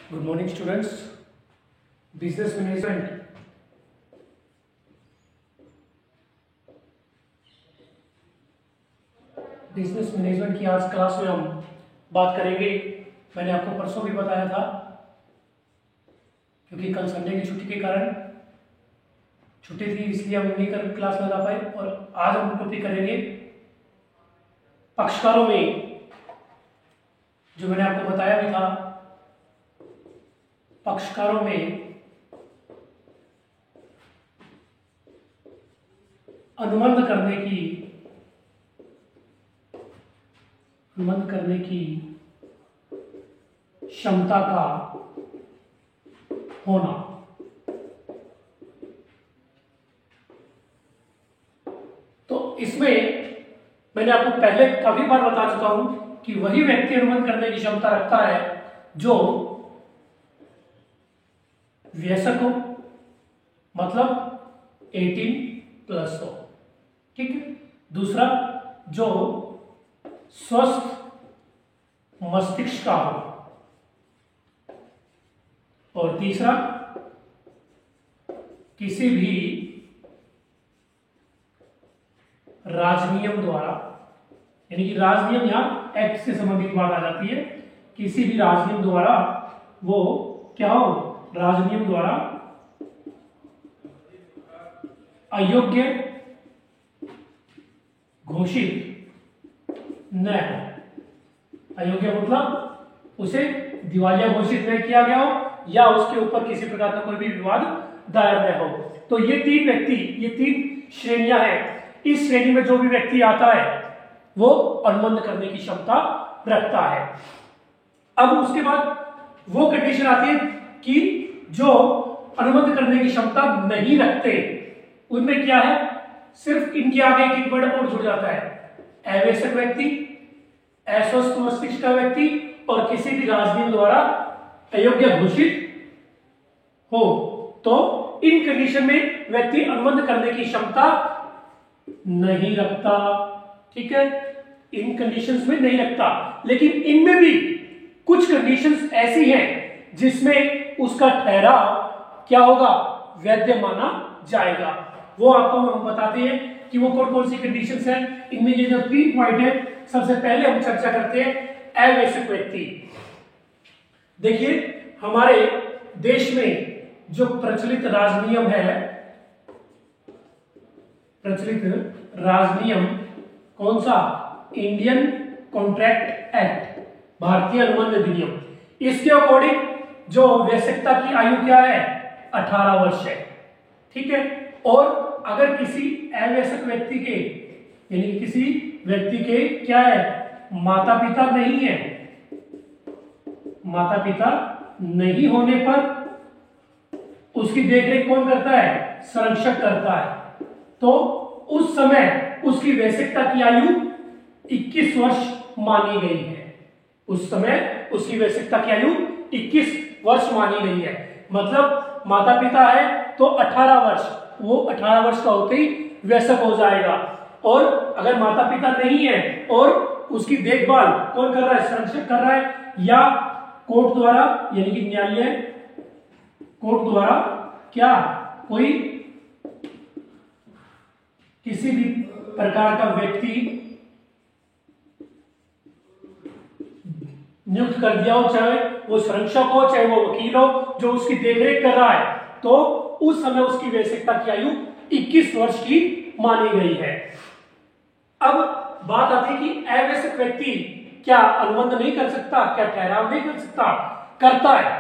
Good morning, students. Business management की आज class में हम बात करेंगे। मैंने आपको परसों भी बताया था, क्योंकि कल संडे की छुट्टी के कारण छुट्टी थी, इसलिए हम नहीं कर क्लास लगा पाए। और आज हम टॉपिक करेंगे पक्षकारों में, जो मैंने आपको बताया भी था। पक्षकारों में अनुबंध करने की क्षमता का होना। तो इसमें मैंने आपको पहले काफी बार बता चुका हूं कि वही व्यक्ति अनुबंध करने की क्षमता रखता है जो वयस्क हो, मतलब 18+ हो। ठीक है। दूसरा, जो स्वस्थ मस्तिष्क का हो। और तीसरा, किसी भी राजनियम द्वारा, यानी कि राजनियम यहां एक्ट से संबंधित बात आ जाती है, किसी भी राजनियम द्वारा वो क्या हो, राजनियम द्वारा अयोग्य घोषित न हो। अयोग्य मतलब उसे दिवालिया घोषित न किया गया हो या उसके ऊपर किसी प्रकार का कोई भी विवाद दायर न हो। तो ये तीन श्रेणियां हैं। इस श्रेणी में जो भी व्यक्ति आता है वो अनुबंध करने की क्षमता रखता है। अब उसके बाद वो कंडीशन आती है कि जो अनुबंध करने की क्षमता नहीं रखते, उनमें क्या है, सिर्फ इनके आगे एक वर्ड और जुड़ जाता है, अवयस्क व्यक्ति, अस्वस्थ मस्तिष्क का व्यक्ति और किसी भी राजनियम द्वारा अयोग्य घोषित हो। तो इन कंडीशन में व्यक्ति अनुबंध करने की क्षमता नहीं रखता। ठीक है, इन कंडीशंस में नहीं रखता। लेकिन इनमें भी कुछ कंडीशंस ऐसी हैं जिसमें उसका ठहराव क्या होगा, वैध माना जाएगा। वो आपको हम बताते हैं कि वो कौन कौन सी कंडीशंस हैं। इनमें ये जो 3 पॉइंट है, सबसे पहले हम चर्चा करते हैं अवयस्क व्यक्ति। देखिए, हमारे देश में जो प्रचलित राजनियम कौन सा, इंडियन कॉन्ट्रैक्ट एक्ट, भारतीय अनुबंध अधिनियम। इसके अकॉर्डिंग जो वयस्कता की आयु क्या है, 18 वर्ष है। ठीक है। और अगर किसी अवयस्क व्यक्ति के, यानी किसी व्यक्ति के क्या है, माता पिता नहीं है, माता पिता नहीं होने पर उसकी देखरेख कौन करता है, संरक्षक करता है। तो उस समय उसकी वयस्कता की आयु 21 वर्ष मानी गई है। उस समय उसकी वयस्कता की आयु 21 वर्ष मानी गई है। मतलब माता पिता है तो 18 वर्ष, वो 18 वर्ष का होते ही वयस्क हो जाएगा। और अगर माता पिता नहीं है और उसकी देखभाल कौन कर रहा है, संरक्षक कर रहा है, या कोर्ट द्वारा, यानी कि न्यायालय कोर्ट द्वारा क्या, कोई किसी भी प्रकार का व्यक्ति नियुक्त कर दिया हो, चाहे वो संरक्षक हो चाहे वो वकील हो, जो उसकी देखरेख कर रहा है, तो उस समय उसकी वयस्कता की आयु 21 वर्ष की मानी गई है। अब बात आती है कि अवयस्क व्यक्ति क्या अनुबंध नहीं कर सकता, क्या ठहराव नहीं कर सकता? करता है,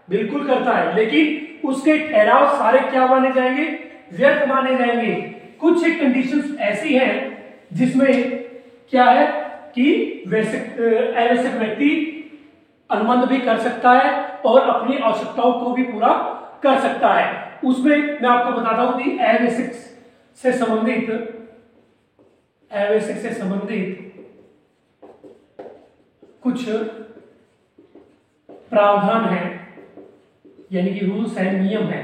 बिल्कुल करता है। लेकिन उसके ठहराव सारे क्या माने जाएंगे, व्यर्थ माने जाएंगे। कुछ एक कंडीशंस ऐसी हैं जिसमें क्या है कि अवयस्क व्यक्ति अनुबंध भी कर सकता है और अपनी आवश्यकताओं को भी पूरा कर सकता है। उसमें मैं आपको बताता हूं कि अवयस्क से संबंधित कुछ प्रावधान है, यानी कि रूल्स एंड नियम है।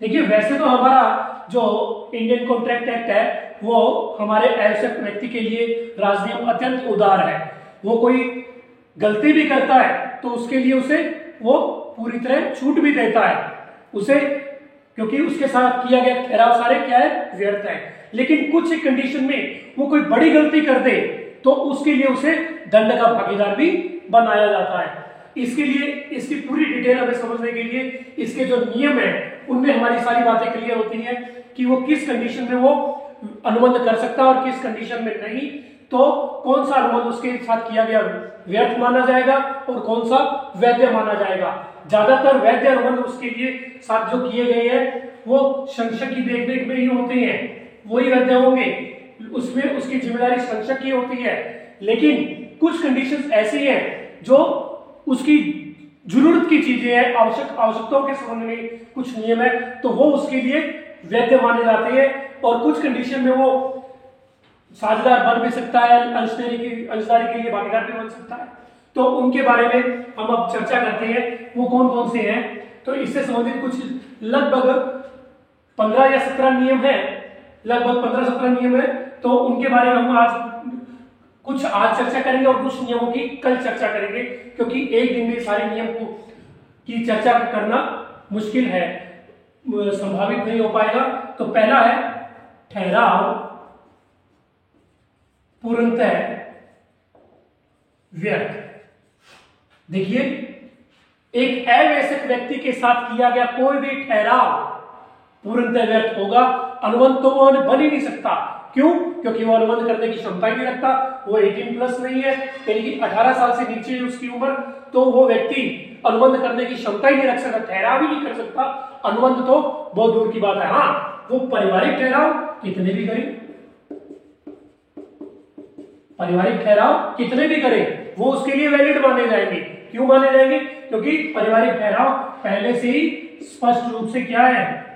देखिए, वैसे तो हमारा जो इंडियन कॉन्ट्रैक्ट एक्ट है वो हमारे अवयस्क व्यक्ति के लिए राजनियम अत्यंत उदार है। वो कोई गलती भी करता है तो उसके लिए उसे वो पूरी तरह छूट भी देता है उसे, क्योंकि उसके साथ किया गया ठहराव सारे क्या है, व्यर्थ है। लेकिन कुछ एक कंडीशन में वो कोई बड़ी गलती कर दे तो उसके लिए उसे दंड का भागीदार भी बनाया जाता है। इसके लिए इसकी पूरी डिटेल हमें समझने के लिए इसके जो नियम है उनमें हमारी सारी बातें क्लियर होती हैं कि वो किस कंडीशन में वो अनुबंध कर सकता है और किस कंडीशन में नहीं, तो कौन सा अनुबंध उसके साथ किया गया व्यर्थ माना जाएगा और कौन सा वैध माना जाएगा। ज्यादातर वैध अनुबंध उसके लिए साथ जो किए गए हैं वो संरक्षक की देखरेख में ही होते हैं, वही वैध होंगे, उसमें उसकी जिम्मेदारी संरक्षक की होती है। लेकिन कुछ कंडीशंस ऐसी हैं जो उसकी जरूरत की चीजें हैं, आवश्यकताओं के संबंध में कुछ नियम है, तो वो उसके लिए वैध माने जाते हैं। और कुछ कंडीशन में वो साझेदार बन भी सकता है, अंशदारी के लिए भागीदार भी बन सकता है। तो उनके बारे में हम अब चर्चा करते हैं वो कौन कौन से हैं। तो इससे संबंधित कुछ लगभग 15 या 17 नियम है, लगभग 15-17 नियम है। तो उनके बारे में हम आज चर्चा करेंगे और कुछ नियमों की कल चर्चा करेंगे, क्योंकि एक दिन में सारे नियम की चर्चा करना मुश्किल है, संभावित नहीं हो पाएगा। तो पहला है ठहराव पूर्णतः व्यर्थ। देखिए, एक अवयस्क व्यक्ति के साथ किया गया कोई भी ठहराव पूर्णतः व्यर्थ होगा। अनुबंध तो वो बन ही नहीं सकता। क्यों? क्योंकि वो अनुबंध करने की क्षमता ही नहीं रखता, वो 18+ नहीं है, यानी 18 साल से नीचे है उसकी उम्र, तो वो व्यक्ति अनुबंध करने की क्षमता ही नहीं रख सकता, ठहराव ही नहीं कर सकता। अनुबंध तो बहुत दूर की बात है। हाँ, वो पारिवारिक ठहराव कितने भी करें, पारिवारिक ठहराव कितने भी करें वो उसके लिए वैलिड माने जाएंगे। क्यों माने जाएंगे? क्योंकि पारिवारिक ठहराव पहले से ही स्पष्ट रूप से क्या है,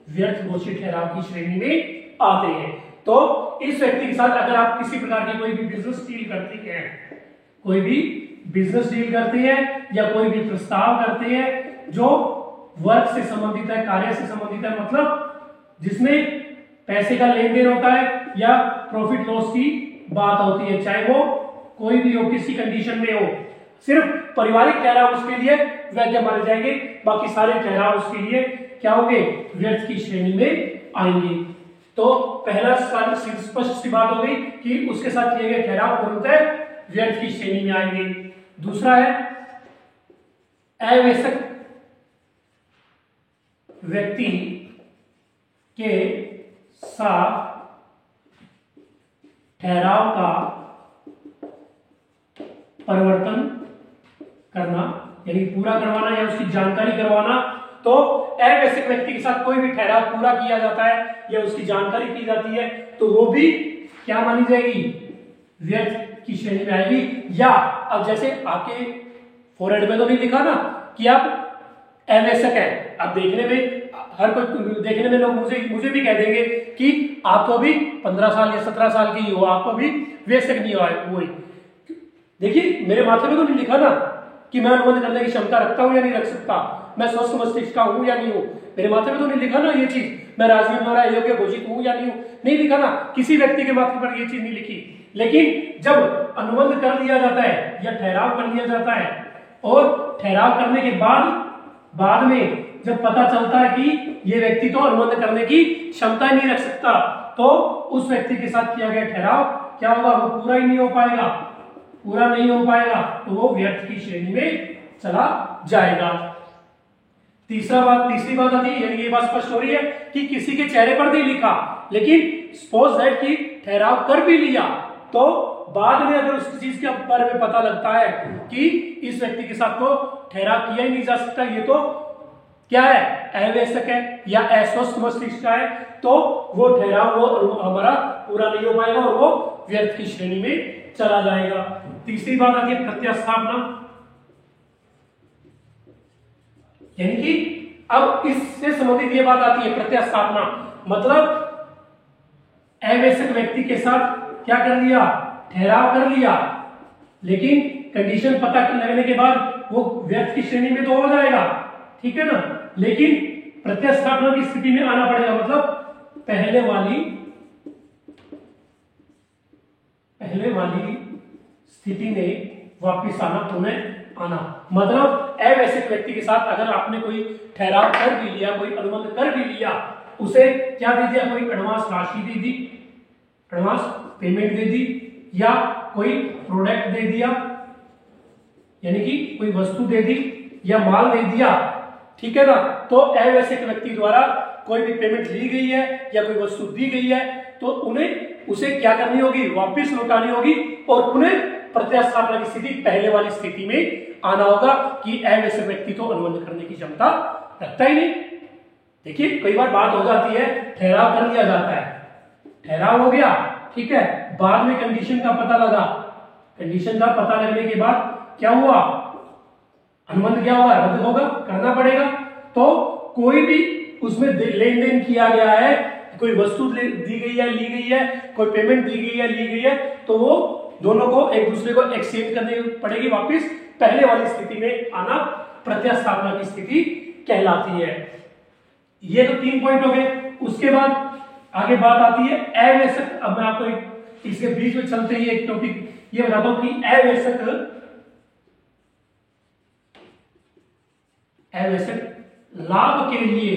व्यर्थ घोषित ठहराव की श्रेणी में आते हैं। तो इस व्यक्ति के साथ अगर आप किसी प्रकार की कोई भी बिजनेस डील करते हैं, कोई भी बिजनेस डील करते हैं या कोई भी प्रस्ताव करते हैं जो वर्क से संबंधित है, कार्य से संबंधित है, मतलब जिसमें पैसे का लेन देन होता है या प्रॉफिट लॉस की बात होती है, चाहे वो कोई भी हो, किसी कंडीशन में हो, सिर्फ पारिवारिक ठहराव उसके लिए वैध माने जाएंगे, बाकी सारे ठहराव उसके लिए क्या होंगे, व्यर्थ की श्रेणी में आएंगे। तो पहला स्पष्ट सी बात हो गई कि उसके साथ किए गए ठहराव पूर्णतः व्यर्थ की श्रेणी में आएंगे। दूसरा है अवयस्क व्यक्ति के साथ ठहराव का परिवर्तन करना, यानी पूरा करवाना या उसकी जानकारी करवाना। तो अवयस्क व्यक्ति के साथ कोई भी ठहराव पूरा किया जाता है या उसकी जानकारी की जाती है तो वो भी क्या मानी जाएगी, व्यर्थ की श्रेणी में आएगी। या अब जैसे आपके फोरहेड में तो नहीं लिखा ना कि आप अवयस्क है, अब देखने में हर कोई देखने में लोग मुझे भी कह देंगे कि आप तो अभी 15 साल या 17 साल की हो, आप अभी वयस्क नहीं हो। देखिए, मेरे माथे में तो नहीं लिखा ना कि मैं अनुबंध करने की क्षमता रखता हूं या नहीं रख सकता, मैं स्वस्थ मस्तिष्क का हूं या नहीं हूं, मेरे माथे में तो नहीं लिखा ना ये चीज, मैं राजवीर द्वारा अयोग्य घोषित हूं या नहीं हूं, नहीं लिखा ना, किसी व्यक्ति के माथे पर ये चीज नहीं लिखी। लेकिन जब अनुबंध कर लिया जाता है या ठहराव कर लिया जाता है और ठहराव करने के बाद में जब पता चलता है कि ये व्यक्ति तो अनुबंध करने की क्षमता नहीं रख सकता, तो उस व्यक्ति के साथ किया गया ठहराव क्या होगा, वो पूरा ही नहीं हो पाएगा, पूरा नहीं हो पाएगा, तो वो व्यर्थ की श्रेणी में चला जाएगा। तीसरी बात आती है, यानी ये बात स्पष्ट हो रही है कि किसी के चेहरे पर नहीं लिखा, लेकिन सपोज दैट कि ठहराव कर भी लिया, तो बाद में अगर उस चीज के बारे में पता लगता है कि इस व्यक्ति के साथ तो ठहराव किया ही नहीं जा सकता, ये तो क्या है, अवयस्क है या अस्वस्थ मस्तिष्क का है, तो वो ठहराव वो हमारा पूरा नहीं हो पाएगा और वो व्यर्थ की श्रेणी में चला जाएगा। तीसरी बात आती है प्रत्यास्थापना, यानी कि अब इससे संबंधित ये बात आती है प्रत्यास्थापना, मतलब अवयस्क व्यक्ति के साथ क्या कर लिया, ठहराव कर लिया, लेकिन कंडीशन पता लगने के बाद वो व्यर्थ की श्रेणी में तो हो जाएगा, ठीक है ना। लेकिन प्रत्यास्थापना की स्थिति में आना पड़ेगा, मतलब पहले वाली स्थिति में वापिस आना पुनः आना। मतलब अवैश्यक व्यक्ति के साथ अगर आपने कोई ठहराव कर भी लिया, कोई अनुबंध कर भी लिया, उसे क्या दे दिया, कोई एडवांस राशि दे दी, एडवांस पेमेंट दे दी, या कोई प्रोडक्ट दे दिया, यानी कि कोई वस्तु दे दी या माल दे दिया, ठीक है ना, तो अवैश्यक व्यक्ति द्वारा कोई भी पेमेंट ली गई है या कोई वस्तु दी गई है तो उन्हें उसे क्या करनी होगी, वापस लौटानी होगी और उन्हें प्रतिस्थापना की स्थिति पहले वाली स्थिति में आना होगा कि अवैश्यक व्यक्ति तो अनुबंध करने की क्षमता रखता ही नहीं। देखिए कई बार बात हो जाती है, ठहराव कर लिया जाता है, ठहराव हो गया, ठीक है, बाद में कंडीशन का पता लगा, कंडीशन का पता लगने के बाद क्या हुआ, अनुबंध क्या होगा, रद्द होगा, करना पड़ेगा। तो कोई भी उसमें लेन देन किया गया है, कोई वस्तु दी गई है, ली गई है, कोई पेमेंट दी गई है, ली गई है, तो वो दोनों को एक दूसरे को एक्सचेंज करनी पड़ेगी, वापस पहले वाली स्थिति में आना प्रतिस्थापना की स्थिति कहलाती है। ये तो 3 पॉइंट हो गए। उसके बाद आगे बात आती है अवैश्यक। अब मैं आपको इसके बीच में चलते ही एक टॉपिक ये बताता हूं कि अवैश्यक लाभ के लिए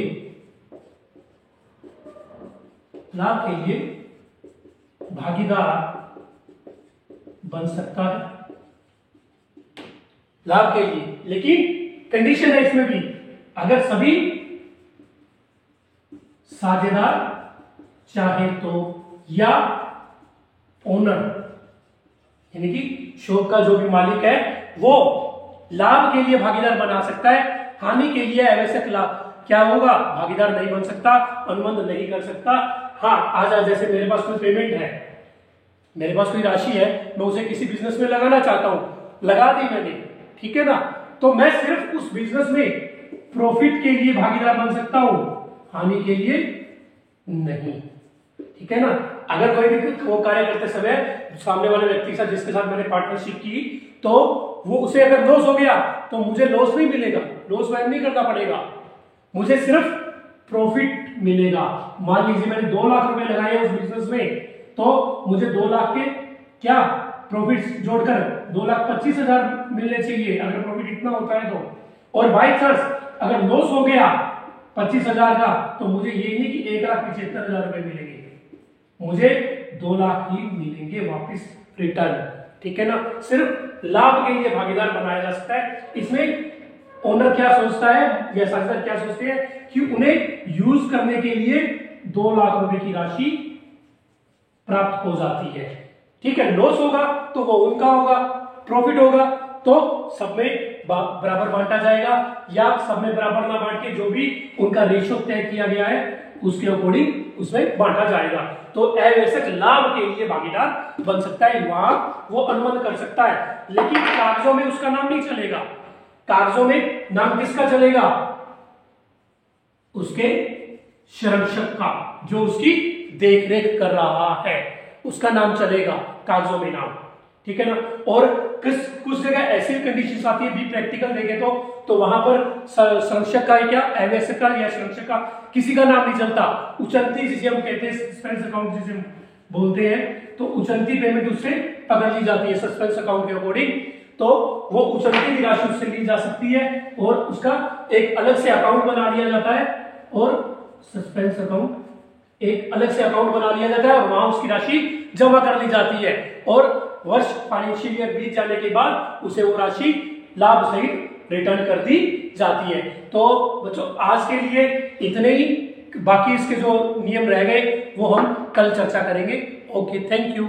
भागीदार बन सकता है, लाभ के लिए, लेकिन कंडीशन है इसमें भी, अगर सभी साझेदार चाहे तो, या ओनर यानी कि शॉप का जो भी मालिक है वो लाभ के लिए भागीदार बना सकता है, हानि के लिए अवैश्यक लाभ क्या होगा, भागीदार नहीं बन सकता, अनुबंध नहीं कर सकता। हाँ, आज जैसे मेरे पास कोई पेमेंट है, मेरे पास कोई राशि है, मैं उसे किसी बिजनेस में लगाना चाहता हूं, लगा दी मैंने, ठीक है ना, तो मैं सिर्फ उस बिजनेस में प्रॉफिट के लिए भागीदार बन सकता हूं, हानि के लिए नहीं, ठीक है ना। अगर कोई भी वो कार्य करते समय सामने वाले व्यक्ति के साथ, जिसके साथ मैंने पार्टनरशिप की, तो वो उसे अगर लॉस हो गया तो मुझे लॉस नहीं मिलेगा, लॉस वहन नहीं करना पड़ेगा, मुझे सिर्फ प्रॉफिट मिलेगा। मान लीजिए मैंने 2 लाख रुपए लगाए उस बिजनेस में, तो मुझे 2 लाख के क्या प्रॉफिट जोड़कर 2,25,000 मिलने चाहिए, अगर प्रॉफिट इतना होता है तो। और बाई चांस अगर लॉस हो गया 25,000 का, तो मुझे ये नहीं कि 1,75,000 रुपए मिलेंगे, मुझे 2 लाख ही मिलेंगे वापस रिटर्न, ठीक है ना। सिर्फ लाभ के लिए भागीदार बनाया जा सकता है। इसमें ओनर क्या सोचता है या साझेदार क्या सोचते हैं कि उन्हें यूज करने के लिए 2 लाख रुपए की राशि प्राप्त हो जाती है, ठीक है। लॉस होगा तो वो उनका होगा, प्रॉफिट होगा तो सब में बराबर बांटा जाएगा, या सब में बराबर ना बांट के जो भी उनका रेशियो तय किया गया है उसके अकॉर्डिंग उसमें बांटा जाएगा। तो अवैश्यक लाभ के लिए भागीदार बन सकता है, वहां वो अनुबंध कर सकता है, लेकिन कागजों में उसका नाम नहीं चलेगा। कागजों में नाम किसका चलेगा, उसके संरक्षक का, जो उसकी देखरेख कर रहा है, उसका नाम चलेगा कागजों में नाम, ठीक है ना। और कुछ जगह ऐसी कंडीशंस आती है, भी प्रैक्टिकल देखे तो वहां पर संरक्षक का क्या, अवैश्यक का या संरक्षक का किसी का नाम नहीं चलता। उचलती जिसे हम कहते हैं, सस्पेंस अकाउंट जिसे हम बोलते हैं, तो उचलती पेमेंट उससे पकड़ ली जाती है सस्पेंस अकाउंट के अकॉर्डिंग, तो वो उचलती की राशि उससे ली जा सकती है और उसका एक अलग से अकाउंट बना लिया जाता है, और सस्पेंस अकाउंट एक अलग से अकाउंट बना लिया जाता है और वहां उसकी राशि जमा कर ली जाती है, और वर्ष फाइनेंशियल ईयर बीत जाने के बाद उसे वो राशि लाभ सहित रिटर्न कर दी जाती है। तो बच्चों आज के लिए इतने ही, बाकी इसके जो नियम रह गए वो हम कल चर्चा करेंगे। Okay, thank you.